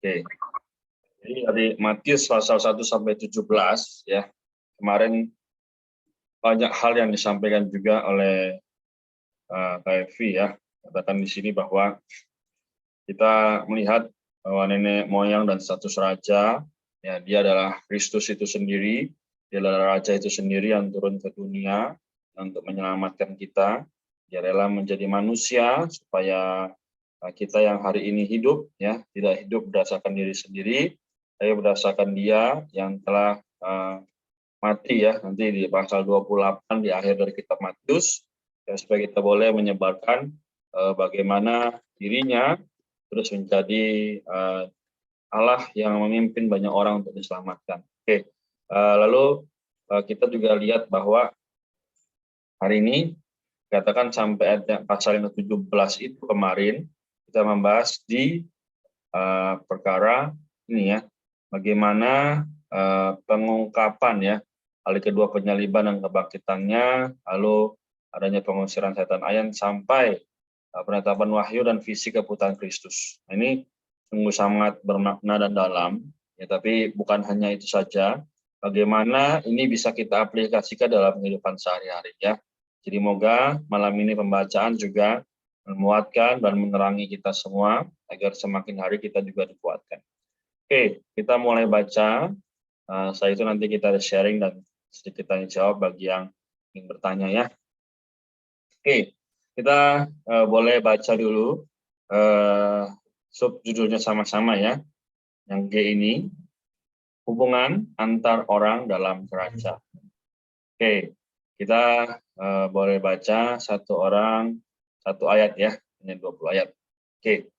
Oke. Jadi dari Matius pasal 1 sampai 17 ya. Kemarin banyak hal yang disampaikan juga oleh Kak Evi ya. Katakan di sini bahwa kita melihat bahwa nenek moyang dan status raja, ya dia adalah Kristus itu sendiri, dia adalah raja itu sendiri yang turun ke dunia untuk menyelamatkan kita. Dia rela menjadi manusia supaya kita yang hari ini hidup, ya tidak hidup berdasarkan diri sendiri, tapi berdasarkan Dia yang telah mati ya nanti di pasal 28 di akhir dari kitab Matius, ya, supaya kita boleh menyebarkan bagaimana dirinya terus menjadi Allah yang memimpin banyak orang untuk diselamatkan. Oke, lalu kita juga lihat bahwa hari ini katakan sampai pasal yang ke-17 itu kemarin kita membahas di perkara ini ya, bagaimana pengungkapan ya, kali kedua penyaliban dan kebangkitannya, lalu adanya pengusiran setan ayan sampai penetapan wahyu dan visi keputaan Kristus. Nah, ini sungguh sangat bermakna dan dalam, ya, tapi bukan hanya itu saja, bagaimana ini bisa kita aplikasikan dalam kehidupan sehari-hari ya. Jadi moga malam ini pembacaan juga memuatkan dan menerangi kita semua, agar semakin hari kita juga dikuatkan. Oke, kita mulai baca. Setelah itu nanti kita sharing dan sedikit tanya jawab bagi yang ingin bertanya ya. Oke, kita boleh baca dulu subjudulnya sama-sama ya. Yang G ini, hubungan antar orang dalam kerajaan. Oke, kita boleh baca satu orang, satu ayat ya, hanya 20 ayat. Oke.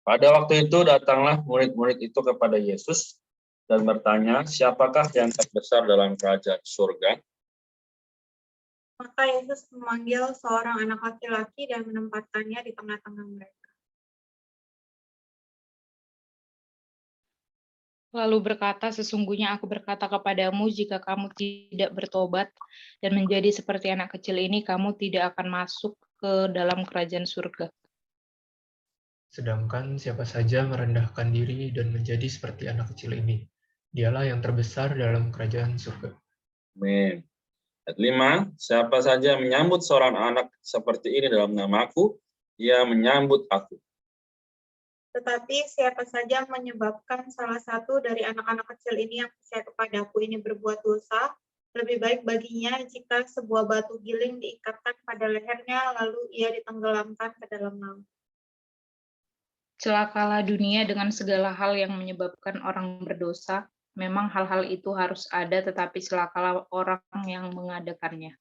Pada waktu itu datanglah murid-murid itu kepada Yesus dan bertanya, siapakah yang terbesar dalam kerajaan surga? Maka Yesus memanggil seorang anak laki-laki dan menempatkannya di tengah-tengah mereka. Lalu berkata, sesungguhnya aku berkata kepadamu, jika kamu tidak bertobat dan menjadi seperti anak kecil ini, kamu tidak akan masuk ke dalam kerajaan surga. Sedangkan siapa saja merendahkan diri dan menjadi seperti anak kecil ini, dialah yang terbesar dalam kerajaan surga. Amin. Ayat 5, siapa saja menyambut seorang anak seperti ini dalam namaku, ia menyambut aku. Tetapi siapa saja menyebabkan salah satu dari anak-anak kecil ini yang percaya kepadaku ini berbuat dosa, lebih baik baginya jika sebuah batu giling diikatkan pada lehernya, lalu ia ditenggelamkan ke dalam laut. Celakalah dunia dengan segala hal yang menyebabkan orang berdosa. Memang hal-hal itu harus ada, tetapi celakalah orang yang mengadakannya.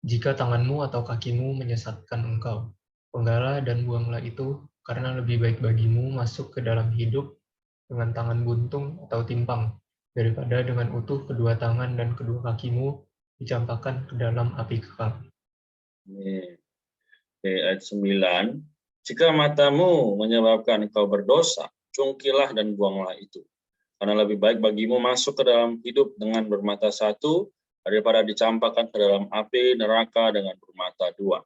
Jika tanganmu atau kakimu menyesatkan engkau, penggalah dan buanglah itu, karena lebih baik bagimu masuk ke dalam hidup dengan tangan buntung atau timpang, daripada dengan utuh kedua tangan dan kedua kakimu dicampakkan ke dalam api kekal. Oke, ayat 9. Jika matamu menyebabkan engkau berdosa, cungkilah dan buanglah itu. Karena lebih baik bagimu masuk ke dalam hidup dengan bermata satu, daripada dicampakkan ke dalam api neraka dengan bermata dua.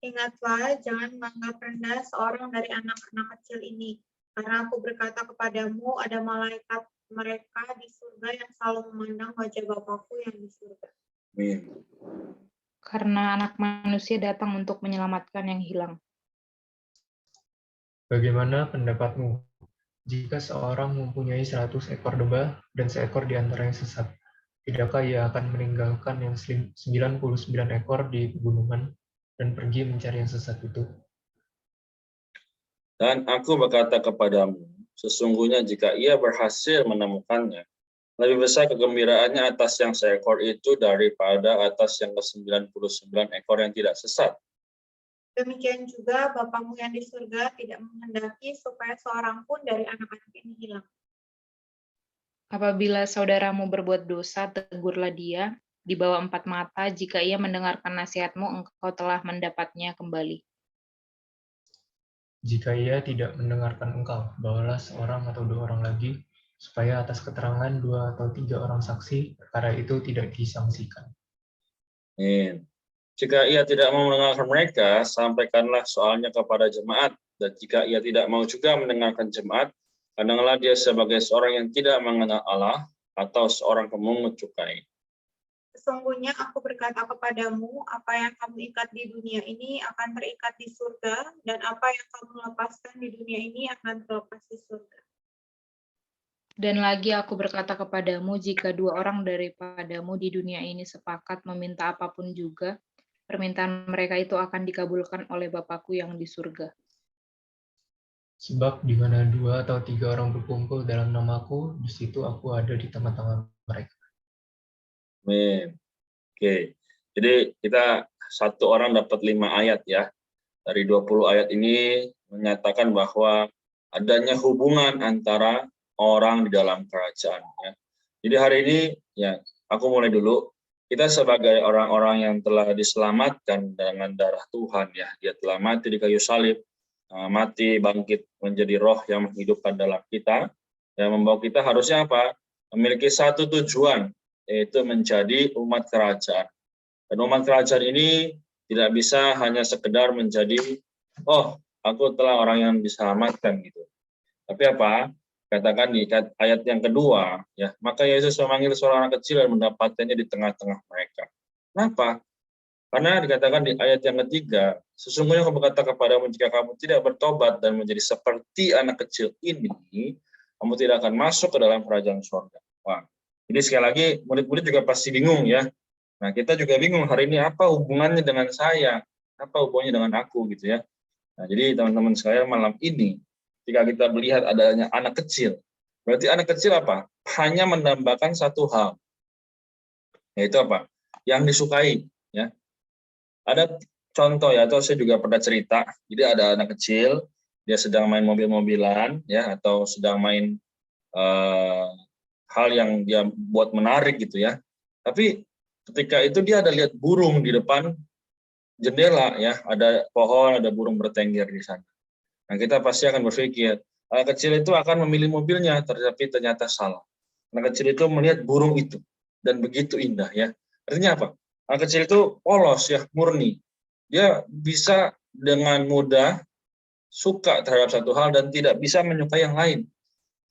Ingatlah, jangan menganggap rendah seorang dari anak-anak kecil ini, karena aku berkata kepadamu, ada malaikat mereka di surga yang selalu memandang wajah Bapakku yang di surga. Amin. Karena anak manusia datang untuk menyelamatkan yang hilang. Bagaimana pendapatmu? Jika seorang mempunyai 100 ekor domba dan seekor di antaranya sesat, tidakkah ia akan meninggalkan yang 99 ekor di pegunungan dan pergi mencari yang sesat itu? Dan aku berkata kepadamu, sesungguhnya jika ia berhasil menemukannya, lebih besar kegembiraannya atas yang seekor itu daripada atas yang ke-99 ekor yang tidak sesat. Demikian juga Bapakmu yang di surga tidak menghendaki supaya seorang pun dari anak-anak ini hilang. Apabila saudaramu berbuat dosa, tegurlah dia di bawah 4 mata. Jika ia mendengarkan nasihatmu, engkau telah mendapatnya kembali. Jika ia tidak mendengarkan engkau, bawalah seorang atau 2 orang lagi, supaya atas keterangan 2 atau 3 orang saksi, perkara itu tidak disangsikan. Jika ia tidak mau mendengarkan mereka, sampaikanlah soalnya kepada jemaat. dan jika ia tidak mau juga mendengarkan jemaat, pandanglah dia sebagai seorang yang tidak mengenal Allah atau seorang pemungut cukai. Sesungguhnya aku berkata kepadamu, apa yang kamu ikat di dunia ini akan terikat di surga, dan apa yang kamu lepaskan di dunia ini akan terlepas di surga. Dan lagi aku berkata kepadamu, jika dua orang daripadamu di dunia ini sepakat meminta apapun juga, permintaan mereka itu akan dikabulkan oleh Bapakku yang di surga. Sebab di mana 2 atau 3 orang berkumpul dalam namaku, di situ aku ada di tengah-tengah mereka. Amin. Oke, jadi kita satu orang dapat 5 ayat ya. Dari 20 ayat ini menyatakan bahwa adanya hubungan antara orang di dalam kerajaan. Ya. Jadi hari ini, ya aku mulai dulu. Kita sebagai orang-orang yang telah diselamatkan dengan darah Tuhan, ya, dia telah mati di kayu salib, mati bangkit menjadi roh yang menghidupkan dalam kita, yang membawa kita harusnya apa? Memiliki satu tujuan, yaitu menjadi umat kerajaan. Dan umat kerajaan ini tidak bisa hanya sekedar menjadi, oh, aku telah orang yang diselamatkan gitu. Tapi apa? Katakan di ayat yang kedua, ya, maka Yesus memanggil seorang anak kecil dan mendapatkannya di tengah-tengah mereka. Kenapa? Karena dikatakan di ayat yang ketiga, sesungguhnya aku berkata kepadamu, jika kamu tidak bertobat dan menjadi seperti anak kecil ini, kamu tidak akan masuk ke dalam kerajaan surga. Wah, jadi sekali lagi murid-murid juga pasti bingung ya. Nah, kita juga bingung hari ini apa hubungannya dengan saya, apa hubungannya dengan aku gitu ya. Nah, jadi teman-teman sekalian malam ini, jika kita melihat adanya anak kecil, berarti anak kecil apa? Hanya mendambakan satu hal, yaitu apa? Yang disukai. Ya. Ada contoh ya, atau saya juga pernah cerita, jadi ada anak kecil, dia sedang main mobil-mobilan, ya, atau sedang main hal yang dia buat menarik gitu ya. Tapi ketika itu dia ada lihat burung di depan jendela ya, ada pohon, ada burung bertengger di sana. Nah, kita pasti akan berpikir, anak kecil itu akan memilih mobilnya, tapi ternyata salah. Anak kecil itu melihat burung itu dan begitu indah ya. Artinya apa? Anak kecil itu polos ya, murni. Dia bisa dengan mudah suka terhadap satu hal dan tidak bisa menyukai yang lain.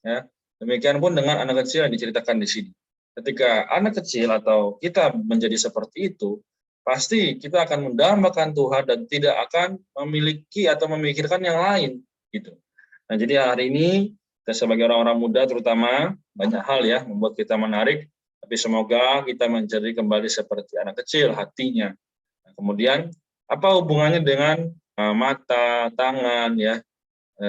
Ya. Demikian pun dengan anak kecil yang diceritakan di sini. Ketika anak kecil atau kita menjadi seperti itu, pasti kita akan mendambakan Tuhan dan tidak akan memiliki atau memikirkan yang lain. Gitu. Nah, jadi hari ini kita sebagai orang-orang muda terutama banyak hal ya membuat kita menarik, tapi semoga kita menjadi kembali seperti anak kecil hatinya. Nah, kemudian apa hubungannya dengan mata, tangan ya,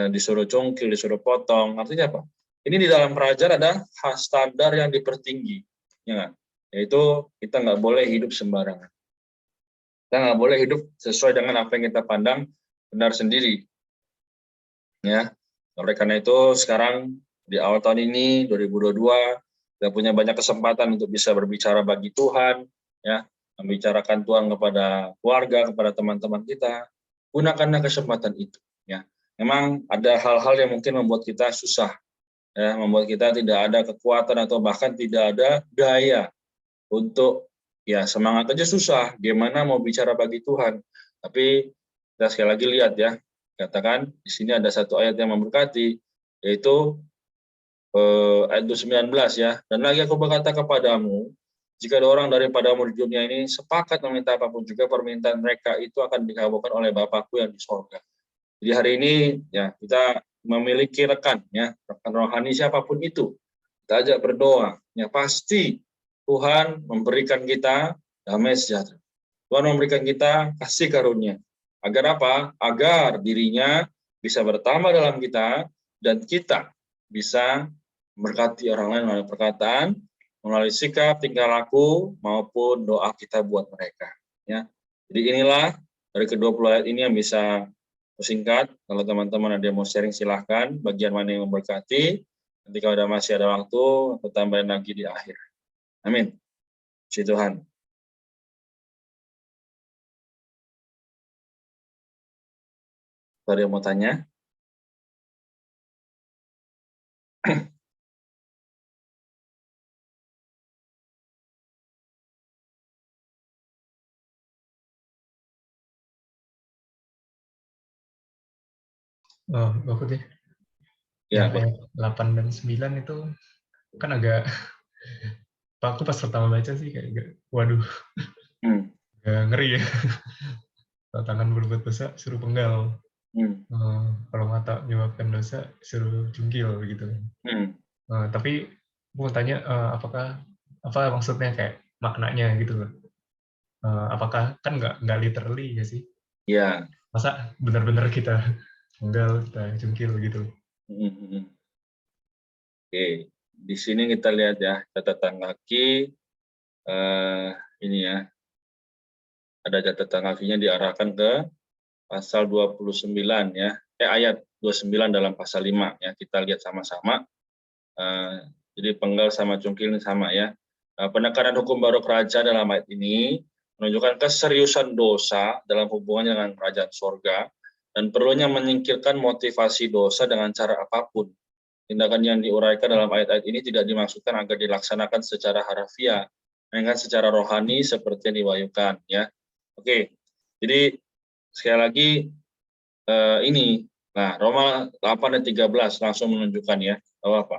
disuruh cungkil, disuruh potong, artinya apa? Ini di dalam kerajaan ada standar yang dipertinggi, ya, yaitu kita nggak boleh hidup sembarangan. Kita nggak boleh hidup sesuai dengan apa yang kita pandang benar sendiri. Ya, oleh karena itu sekarang di awal tahun ini 2022 kita punya banyak kesempatan untuk bisa berbicara bagi Tuhan, ya, membicarakan Tuhan kepada keluarga, kepada teman-teman kita. Gunakanlah kesempatan itu. Ya, memang ada hal-hal yang mungkin membuat kita susah. Ya, membuat kita tidak ada kekuatan atau bahkan tidak ada daya untuk ya semangat aja susah, gimana mau bicara bagi Tuhan. Tapi kita sekali lagi lihat ya, katakan di sini ada satu ayat yang memberkati, yaitu ayat 19 ya. Dan lagi aku berkata kepadamu, jika ada orang daripadamu di dunia ini sepakat meminta apapun juga, permintaan mereka itu akan dikabulkan oleh Bapakku yang di sorga. Jadi hari ini ya kita memiliki rekan ya, rekan rohani siapapun itu, kita ajak berdoa, ya pasti Tuhan memberikan kita damai sejahtera. Tuhan memberikan kita kasih karunia. Agar apa? Agar dirinya bisa bertambah dalam kita dan kita bisa memberkati orang lain melalui perkataan, melalui sikap, tingkah laku maupun doa kita buat mereka. Ya, jadi inilah dari ke-20 ayat ini yang bisa singkat. Kalau teman-teman ada yang mau sharing silahkan, bagian mana yang memberkati. Nanti kalau masih ada waktu, aku tambahin lagi di akhir. Amin. Puji Tuhan. Ada yang mau tanya? Oh, bagus deh. Ya, Yang ayat 8 dan 9 itu kan agak, aku pas pertama baca sih kayak, waduh, agak ngeri ya. Kalau tangan berbuat dosa, suruh penggal. Kalau mata menyebabkan dosa, suruh jungkil gitu. Tapi aku mau tanya, apa maksudnya kayak maknanya gitu loh. Apakah kan nggak literally ya sih? Ya. Masa benar-benar kita penggal, kita jungkil gitu? Oke, di sini kita lihat ya catatan kaki ini ya, ada catatan kakinya diarahkan ke pasal 29 ya, ayat 29 dalam pasal 5 ya, kita lihat sama-sama. Jadi penggal sama cungkil ini sama ya. Penekanan hukum baru kerajaan dalam ayat ini menunjukkan keseriusan dosa dalam hubungannya dengan kerajaan sorga dan perlunya menyingkirkan motivasi dosa dengan cara apapun. Tindakan yang diuraikan dalam ayat-ayat ini tidak dimaksudkan agar dilaksanakan secara harfiah, melainkan secara rohani seperti yang diwahyukan ya. Oke, jadi sekali lagi ini, nah Roma 8 dan 13 langsung menunjukkan ya bahwa apa?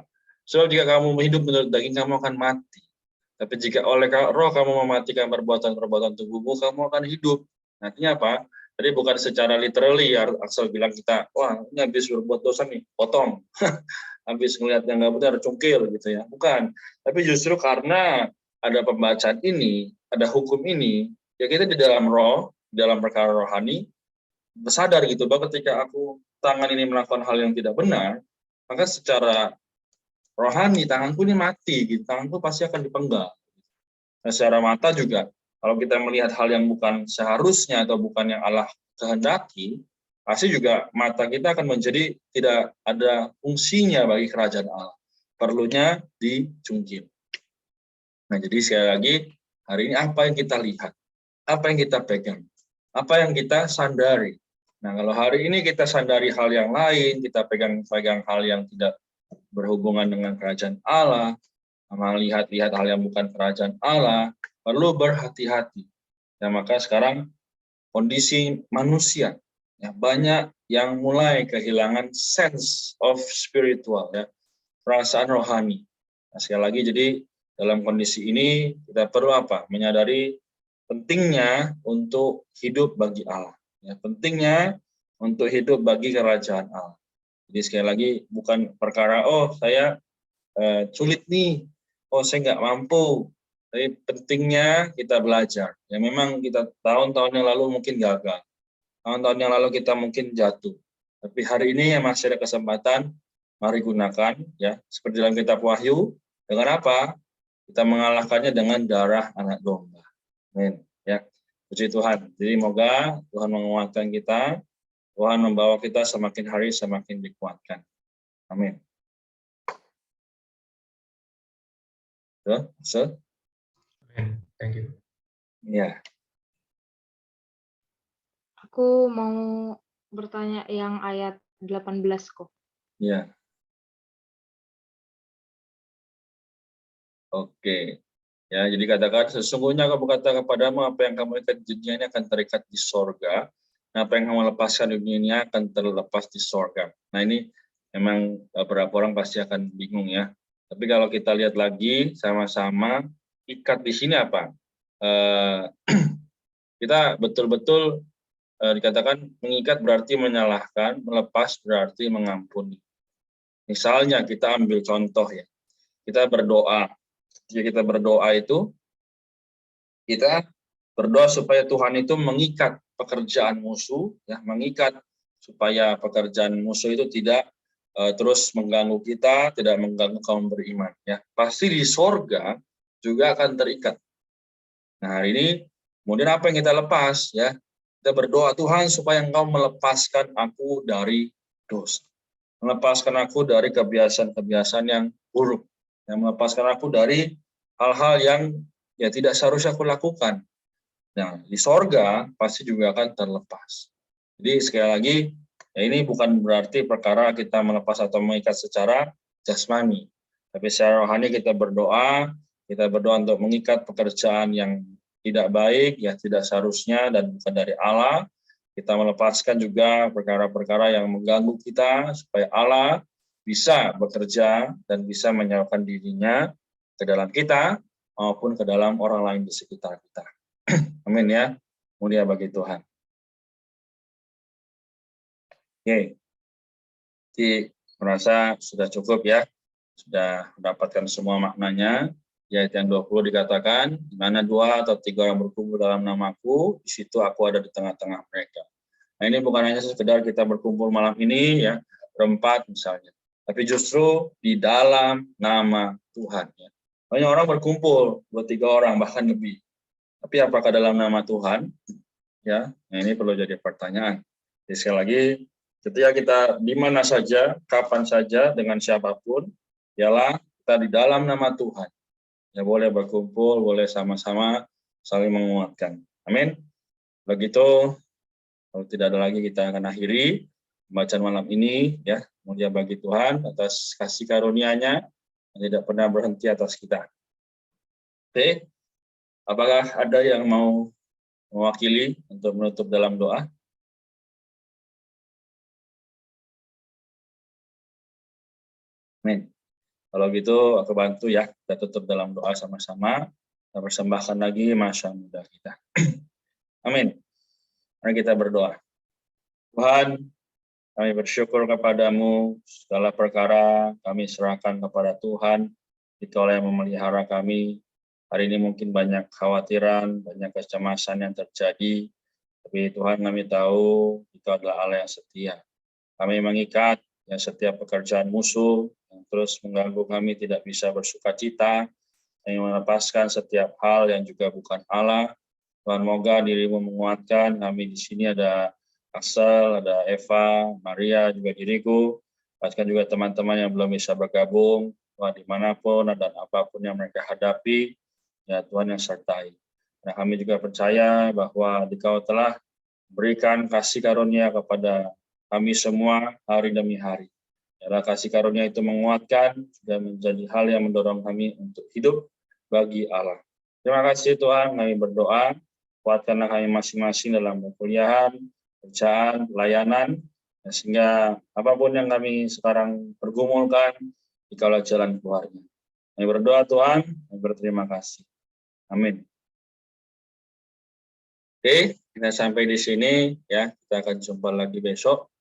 Sebab jika kamu hidup menurut daging, kamu akan mati. Tapi jika oleh roh kamu mematikan perbuatan-perbuatan tubuhmu, kamu akan hidup. Artinya apa? Jadi bukan secara literally, Axel bilang kita, wah ini habis berbuat dosa nih, potong. Habis ngelihat yang nggak benar, cungkil gitu ya. Bukan. Tapi justru karena ada pembacaan ini, ada hukum ini, ya kita di dalam roh, dalam perkara rohani, sadar gitu bahwa ketika aku tangan ini melakukan hal yang tidak benar, maka secara rohani tanganku ini mati gitu, tanganku pasti akan dipenggal. Nah, secara mata juga kalau kita melihat hal yang bukan seharusnya atau bukan yang Allah kehendaki, pasti juga mata kita akan menjadi tidak ada fungsinya bagi kerajaan Allah, perlunya dicungkil. Nah, jadi sekali lagi hari ini apa yang kita lihat, apa yang kita pegang, apa yang kita sandari. Nah, kalau hari ini kita sandari hal yang lain, kita pegang hal yang tidak berhubungan dengan kerajaan Allah, melihat-lihat hal yang bukan kerajaan Allah, perlu berhati-hati. Ya, maka sekarang kondisi manusia, ya, banyak yang mulai kehilangan sense of spiritual, ya, perasaan rohani. Nah, sekali lagi, jadi dalam kondisi ini kita perlu apa? Menyadari pentingnya untuk hidup bagi Allah. Ya, pentingnya untuk hidup bagi kerajaan Allah. Jadi sekali lagi bukan perkara saya sulit nih, saya nggak mampu. Tapi pentingnya kita belajar. Ya memang kita tahun-tahun yang lalu mungkin gagal, tahun-tahun yang lalu kita mungkin jatuh. Tapi hari ini yang masih ada kesempatan, mari gunakan ya seperti dalam kitab Wahyu. Dengan apa? Kita mengalahkannya dengan darah anak domba. Amin. Ya, puji Tuhan. Jadi semoga Tuhan menguatkan kita. Tuhan membawa kita semakin hari semakin dikuatkan. Amin. So? Amin. Thank you. Ya. Aku mau bertanya yang ayat 18 kok. Ya. Oke. Ya, jadi katakan sesungguhnya aku berkata kepadamu apa yang kamu ikat di dunia ini akan terikat di sorga. Nah, apa yang kamu lepaskan di dunia ini akan terlepas di sorga. Nah, ini memang beberapa orang pasti akan bingung ya. Tapi kalau kita lihat lagi sama-sama, ikat di sini apa? Kita betul-betul dikatakan mengikat berarti menyalahkan, melepas berarti mengampuni. Misalnya kita ambil contoh ya, kita berdoa. Jika kita berdoa itu, kita berdoa supaya Tuhan itu mengikat pekerjaan musuh, ya, mengikat supaya pekerjaan musuh itu tidak terus mengganggu kita, tidak mengganggu kaum beriman. Ya, pasti di sorga juga akan terikat. Nah, hari ini kemudian apa yang kita lepas? Ya, kita berdoa Tuhan supaya Engkau melepaskan aku dari dosa, melepaskan aku dari kebiasaan-kebiasaan yang buruk, yang melepaskan aku dari hal-hal yang ya tidak seharusnya aku lakukan. Nah, di sorga pasti juga akan terlepas. Jadi sekali lagi, ya ini bukan berarti perkara kita melepas atau mengikat secara jasmani, tapi secara rohani kita berdoa untuk mengikat pekerjaan yang tidak baik, ya tidak seharusnya dan bukan dari Allah, Kita melepaskan juga perkara-perkara yang mengganggu kita, supaya Allah bisa bekerja dan bisa menyalurkan dirinya ke dalam kita, maupun ke dalam orang lain di sekitar kita. Amin ya, mulia bagi Tuhan. Oke, jadi merasa sudah cukup ya, sudah mendapatkan semua maknanya. Di ayat yang 20 dikatakan, di mana 2 atau 3 orang berkumpul dalam namaku, di situ aku ada di tengah-tengah mereka. Nah, ini bukan hanya sekedar kita berkumpul malam ini ya, berempat misalnya, tapi justru di dalam nama Tuhan ya. Banyak orang berkumpul 2-3 orang bahkan lebih. Tapi apakah dalam nama Tuhan? Ya, nah ini perlu jadi pertanyaan. Jadi sekali lagi, ketika kita di mana saja, kapan saja, dengan siapapun, ialah kita di dalam nama Tuhan. Ya, boleh berkumpul, boleh sama-sama saling menguatkan. Amin. Begitu, kalau tidak ada lagi, kita akan akhiri pembacaan malam ini. Ya, mulia bagi Tuhan atas kasih karunia-Nya yang tidak pernah berhenti atas kita. Oke, apakah ada yang mau mewakili untuk menutup dalam doa? Amin. Kalau gitu aku bantu ya, kita tutup dalam doa sama-sama. Kita persembahkan lagi masa muda kita. Amin. Mari kita berdoa. Tuhan, kami bersyukur kepadamu, segala perkara kami serahkan kepada Tuhan. Dikau yang memelihara kami. Hari ini mungkin banyak kekhawatiran, banyak kecemasan yang terjadi. Tapi Tuhan, kami tahu itu adalah Allah yang setia. Kami mengikat yang setiap pekerjaan musuh yang terus mengganggu kami tidak bisa bersukacita, yang melepaskan setiap hal yang juga bukan Allah. Tuhan, moga dirimu menguatkan. Kami di sini ada Axel, ada Eva, Maria, juga diriku. Bahkan juga teman-teman yang belum bisa bergabung. Tuhan, dimanapun dan apapun yang mereka hadapi, ya Tuhan yang sertai. Nah, kami juga percaya bahwa Dikau telah berikan kasih karunia kepada kami semua hari demi hari. Ya, kasih karunia itu menguatkan dan menjadi hal yang mendorong kami untuk hidup bagi Allah. Terima kasih Tuhan, kami berdoa, kuatkanlah kami masing-masing dalam perkuliahan, pekerjaan, pelayanan, ya, sehingga apapun yang kami sekarang pergumulkan, dikaulah jalan keluarnya. Kami berdoa Tuhan, kami berterima kasih. Amin. Oke, kita sampai di sini ya. Kita akan jumpa lagi besok